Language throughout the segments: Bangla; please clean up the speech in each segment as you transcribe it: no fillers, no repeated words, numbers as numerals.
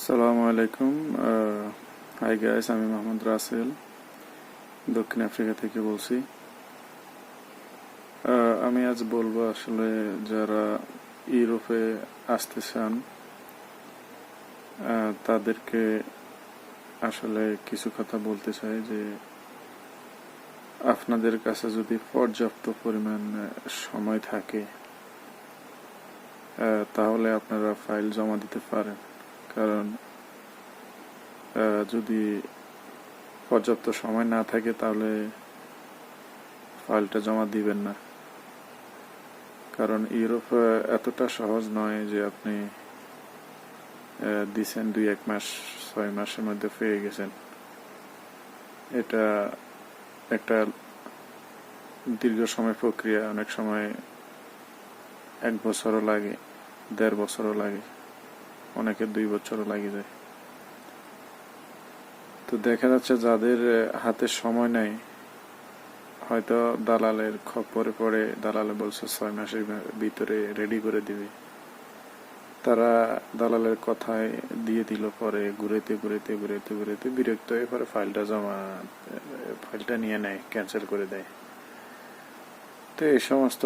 আসসালামু আলাইকুম। হাই গাইস, আমি মোহাম্মদ রাসেল দক্ষিণ আফ্রিকা থেকে বলছি। আমি আজ বলবো আসলে যারা ইউরোপে আসতে চান তাদেরকে আসলে কিছু কথা বলতে চাই যে আপনাদের কাছে যদি পর্যাপ্ত পরিমাণ সময় থাকে তাহলে আপনারা ফাইল জমা দিতে পারেন। কারণ যদি পর্যাপ্ত সময় না থাকে তাহলে ফাইলটা জমা দিবেন না। কারণ ইউরোপ এতটা সহজ নয় যে আপনি দিছেন 2-1 মাস 6 মাসের মধ্যে পেয়ে গেছেন। এটা একটা দীর্ঘ সময় প্রক্রিয়া, অনেক সময় 1 বছরও লাগে, 1.5 বছরও লাগে, অনেকের 2 বছরও লাগে যায়। তো দেখা যাচ্ছে যাদের হাতে সময় নেই, হয়তো দালালের খপ্পরে পড়ে দালালে বলছে 6 মাসের ভিতরে রেডি করে দিবে, তারা দালালের কথায় দিয়ে দিল, পরে ঘুরেতে বিরক্ত হয়ে পরে ফাইলটা নিয়ে নেয়, ক্যান্সেল করে দেয়। তো এই সমস্ত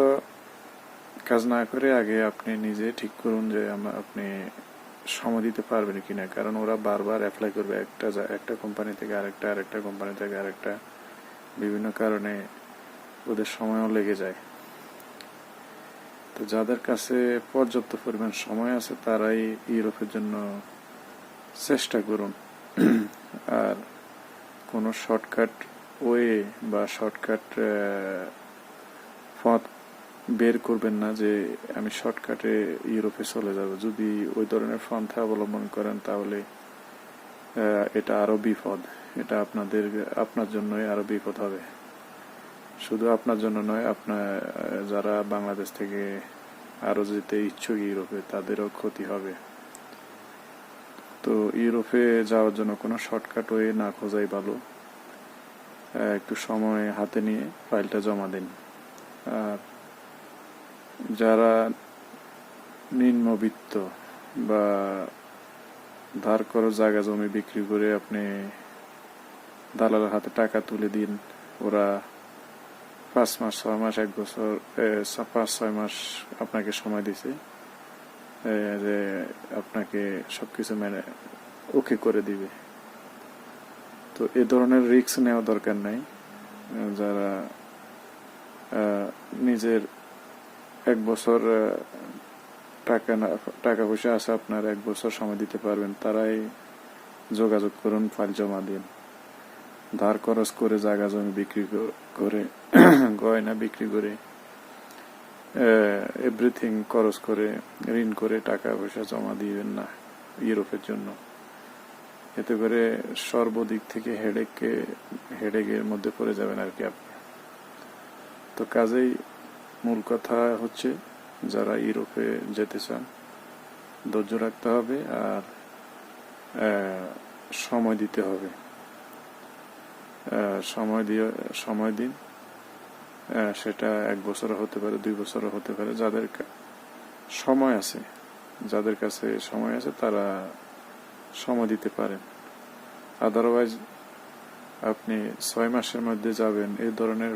কাজ না করে আগে আপনি নিজে ঠিক করুন যে আপনি সময় দিতে পারবেন কিনা। কারণ ওরা বারবার অ্যাপ্লাই করবে, একটা কোম্পানি থেকে আরেকটা কোম্পানি থেকে আরেকটা, বিভিন্ন কারণে ওদের সময়ও লেগে যায়। তো যাদের কাছে পর্যাপ্ত পরিমাণ সময় আছে তারাই ইউরোপের জন্য চেষ্টা করুন। আর কোনো শর্টকাট ওয়ে বা শর্টকাট পথ বের করবেন না যে আমি শর্টকাটে ইউরোপে চলে যাব। যদি ওই ধরনের পন্থা অবলম্বন করেন তাহলে এটা আরো বিপদ। এটা আপনার জন্যই আরো বিপদ হবে। শুধু আপনার জন্য নয়, আপনার যারা বাংলাদেশ থেকে আরো যেতে ইচ্ছুক ইউরোপে তাদেরও ক্ষতি হবে। তো ইউরোপে যাওয়ার জন্য কোনো শর্টকাট ওয়ে না খোঁজাই ভালো। একটু সময় হাতে নিয়ে ফাইলটা জমা দিন। আর যারা নিম্নবিত্ত বা ধার করো জায়গা জমি বিক্রি করে আপনি দালালের হাতে টাকা তুলে দিন, ওরা 5 মাস 6 মাস 1 বছর 5-6 মাস আপনাকে সময় দিছে যে আপনাকে সবকিছু মেনে ওকে করে দিবে। তো এ ধরনের রিস্ক নেওয়া দরকার নাই। যারা নিজের 1 বছর টাকা পয়সা আছে, আপনার 1 বছর সময় দিতে পারবেন, তারাই যোগাযোগ করুন, ফাইল জমা দিন। ধার খরচ করে জায়গা জমি বিক্রি করে গয়না বিক্রি করে এভরিথিং খরচ করে ঋণ করে টাকা পয়সা জমা দিবেন না ইউরোপের জন্য। এতে করে সর্বদিক থেকে হেডেকের মধ্যে পড়ে যাবেন আর কি আপনি। তো কাজেই মূল কথা হচ্ছে যারা ইউরোপে যেতে চান ধৈর্য রাখতে হবে আর সময় দিতে হবে। সময় দিন। সেটা 1 বছরও হতে পারে, 2 বছরও হতে পারে। যাদের কাছে সময় আছে তারা সময় দিতে পারেন। আদারওয়াইজ আপনি 6 মাসের মধ্যে যাবেন এই ধরনের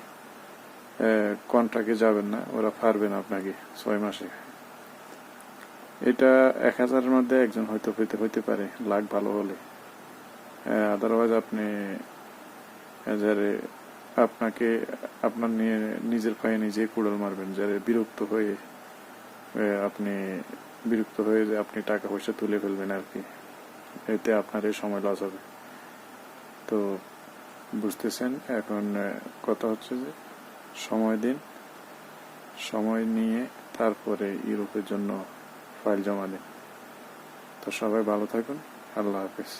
কন্ট্রাক্টে যাবেন না, ওরা পারবে না আপনাকে 6 মাসে। এটা 1000-এর মধ্যে একজন হয়তো হইতে পারে, লাখ ভালো হলে। আদারওয়াইজ আপনি আপনাকে আপনার নিজের পায়ে নিজে কুড়াল মারবেন, যারা বিরক্ত হয়ে যে আপনি টাকা পয়সা তুলে ফেলবেন আর কি। এতে আপনার এই সময় লস হবে। তো বুঝতেছেন। এখন কথা হচ্ছে যে সময় দিন, সময় নিয়ে তারপরে ইউরোপের জন্য ফাইল জমা দিন। তো সবাই ভালো থাকুন। আল্লাহ হাফেজ।